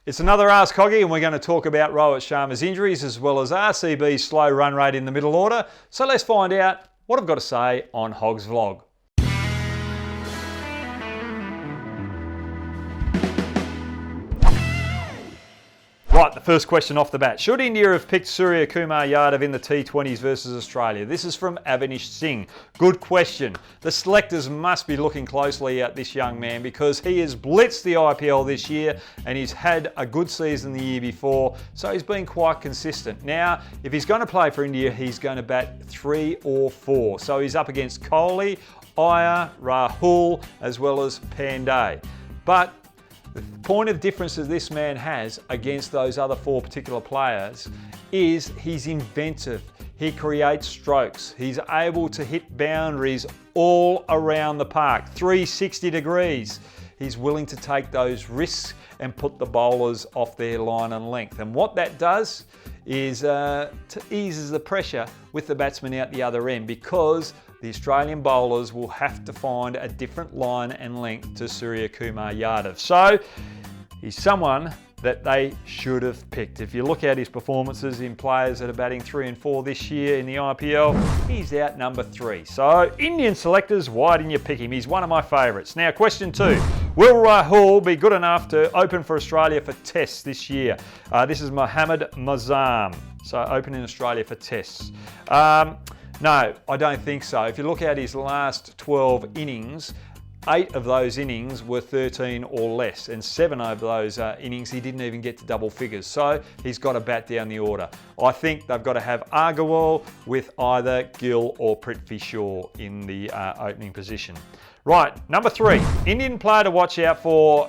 It's another Ask Hoggy, and we're going to talk about Rohit Sharma's injuries as well as RCB's slow run rate in the middle order. So let's find out what I've got to say on Hogg's vlog. Right, the first question off the bat. Should India have picked Suryakumar Yadav in the T20s versus Australia? This is from Avanish Singh. Good question. The selectors must be looking closely at this young man because he has blitzed the IPL this year and he's had a good season the year before, so he's been quite consistent. Now, if he's going to play for India, he's going to bat 3 or 4. So he's up against Kohli, Iyer, Rahul, as well as Pandey. But the point of difference that this man has against those other 4 particular players is he's inventive. He creates strokes. He's able to hit boundaries all around the park, 360 degrees. He's willing to take those risks and put the bowlers off their line and length. And what that does is eases the pressure with the batsman out the other end, because the Australian bowlers will have to find a different line and length to Suryakumar Yadav. So he's someone that they should have picked. If you look at his performances in players that are batting 3 and 4 this year in the IPL, he's out number 3. So Indian selectors, why didn't you pick him? He's one of my favourites. Now, question 2. Will Rahul be good enough to open for Australia for tests this year? This is Mohammad Mazam. So open in Australia for tests. No, I don't think so. If you look at his last 12 innings, 8 of those innings were 13 or less, and 7 of those innings he didn't even get to double figures. So he's got to bat down the order. I think they've got to have Agarwal with either Gill or Prithvi Shaw in the opening position. Right, number 3, Indian player to watch out for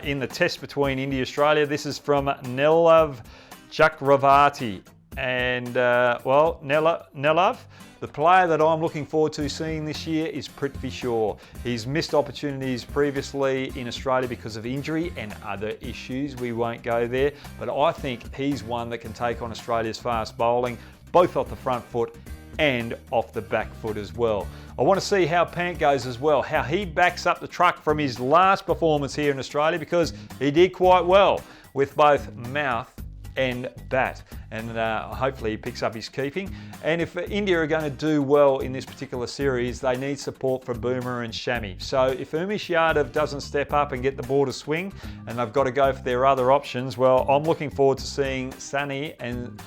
in the test between India and Australia. This is from NEELAV CHAKRAVARTHY. And well, NEELAV, the player that I'm looking forward to seeing this year is Prithvi Shaw. He's missed opportunities previously in Australia because of injury and other issues. We won't go there, but I think he's one that can take on Australia's fast bowling, both off the front foot and off the back foot as well. I want to see how Pant goes as well, how he backs up the truck from his last performance here in Australia, because he did quite well with both mouth and bat, and hopefully he picks up his keeping. And if India are going to do well in this particular series, they need support from Boomer and Shami. So if Umesh Yadav doesn't step up and get the ball to swing, and they've got to go for their other options, well, I'm looking forward to seeing Sunny and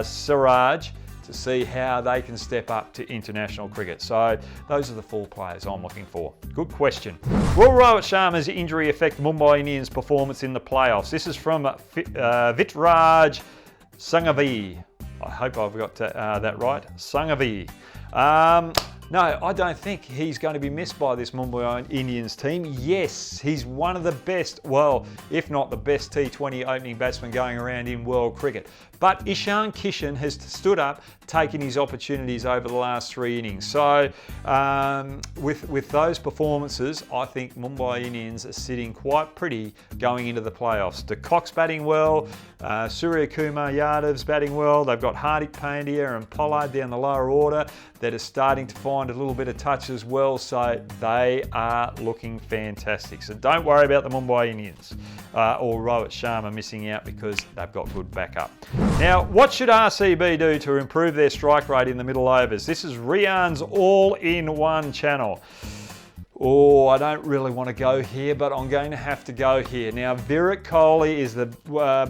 Siraj to see how they can step up to international cricket. So those are the 4 players I'm looking for. Good question. Will Rohit Sharma's injury affect Mumbai Indians' performance in the playoffs? This is from VITRAJ SANGHAVI. I hope I've got that right. SANGHAVI. No, I don't think he's going to be missed by this Mumbai Indians team. Yes, he's one of the best, well, if not the best T20 opening batsman going around in world cricket. But Ishan Kishan has stood up, taking his opportunities over the last 3 innings. So with those performances, I think Mumbai Indians are sitting quite pretty going into the playoffs. De Kock's batting well, Suryakumar Yadav's batting well. They've got Hardik Pandya and Pollard down the lower order that are starting to find a little bit of touch as well. So they are looking fantastic. So don't worry about the Mumbai Indians or Rohit Sharma missing out, because they've got good backup. Now, what should RCB do to improve their strike rate in the middle overs? This is Rian's all-in-one channel. Oh, I don't really want to go here, but I'm going to have to go here. Now, Virat Kohli is the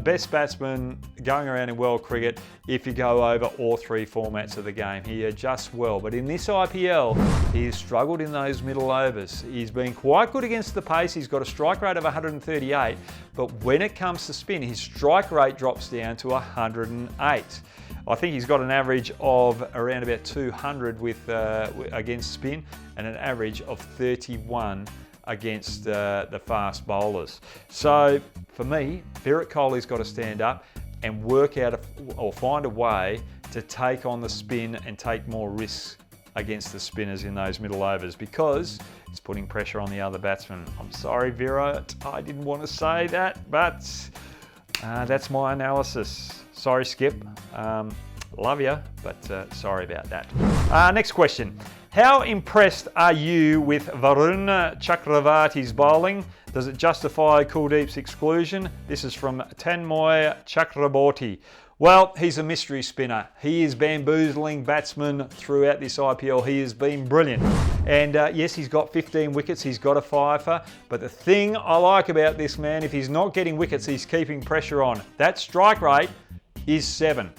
best batsman going around in world cricket if you go over all 3 formats of the game. He adjusts well, but in this IPL, he has struggled in those middle overs. He's been quite good against the pace. He's got a strike rate of 138, but when it comes to spin, his strike rate drops down to 108. I think he's got an average of around about 200 against spin, and an average of 31 against the fast bowlers. So for me, Virat Kohli's got to stand up and work out or find a way to take on the spin and take more risks against the spinners in those middle overs, because it's putting pressure on the other batsmen. I'm sorry, Virat, I didn't want to say that, but that's my analysis. Sorry, Skip. Love you, but sorry about that. Next question. How impressed are you with Varun Chakravarthy's bowling? Does it justify Kuldeep's exclusion? This is from Tanmoy Chakraborty. Well, he's a mystery spinner. He is bamboozling batsmen throughout this IPL. He has been brilliant. And yes, he's got 15 wickets. He's got a fifer. But the thing I like about this man, if he's not getting wickets, he's keeping pressure on. That strike rate is 7.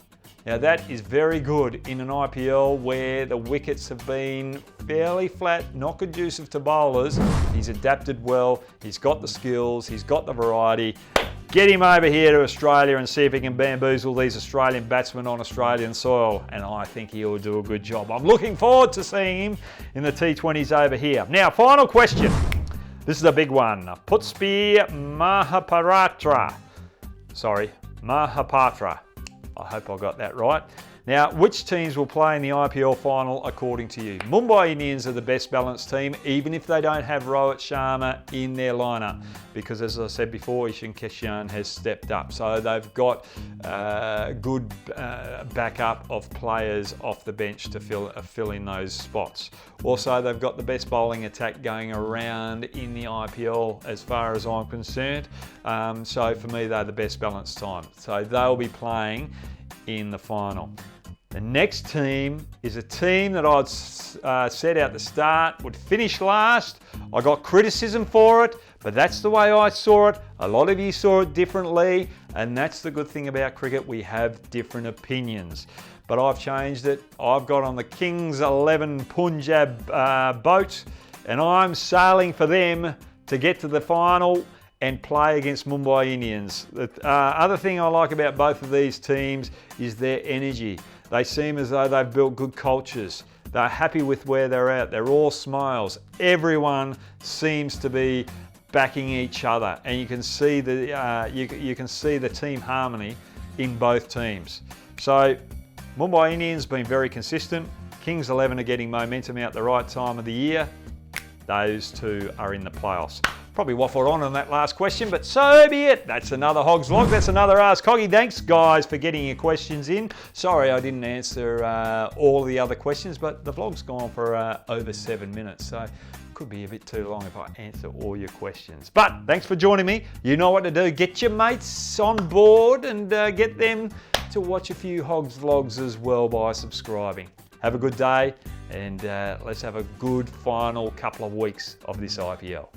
Now that is very good in an IPL where the wickets have been fairly flat, not conducive to bowlers. He's adapted well, he's got the skills, he's got the variety. Get him over here to Australia and see if he can bamboozle these Australian batsmen on Australian soil. And I think he'll do a good job. I'm looking forward to seeing him in the T20s over here. Now, final question. This is a big one. PUSPA MAHAPATRA. MAHAPATRA. I hope I got that right. Now, which teams will play in the IPL final according to you? Mumbai Indians are the best balanced team, even if they don't have Rohit Sharma in their lineup, because as I said before, Ishan Kishan has stepped up. So they've got good backup of players off the bench to fill in those spots. Also, they've got the best bowling attack going around in the IPL as far as I'm concerned. So for me, they're the best balanced time. So they'll be playing in the final. The next team is a team that I'd said at the start would finish last. I got criticism for it, but that's the way I saw it. A lot of you saw it differently, and that's the good thing about cricket. We have different opinions. But I've changed it. I've got on the Kings 11 Punjab boat, and I'm sailing for them to get to the final and play against Mumbai Indians. The other thing I like about both of these teams is their energy. They seem as though they've built good cultures. They're happy with where they're at. They're all smiles. Everyone seems to be backing each other, and you can see the you can see the team harmony in both teams. So Mumbai Indians been very consistent. Kings 11 are getting momentum out the right time of the year. Those two are in the playoffs. Probably waffled on that last question, but so be it. That's another Hoggs vlog. That's another Ask Hoggy. Thanks, guys, for getting your questions in. Sorry I didn't answer all of the other questions, but the vlog's gone for over 7 minutes, so could be a bit too long if I answer all your questions. But thanks for joining me. You know what to do. Get your mates on board and get them to watch a few Hoggs vlogs as well by subscribing. Have a good day, and let's have a good final couple of weeks of this IPL.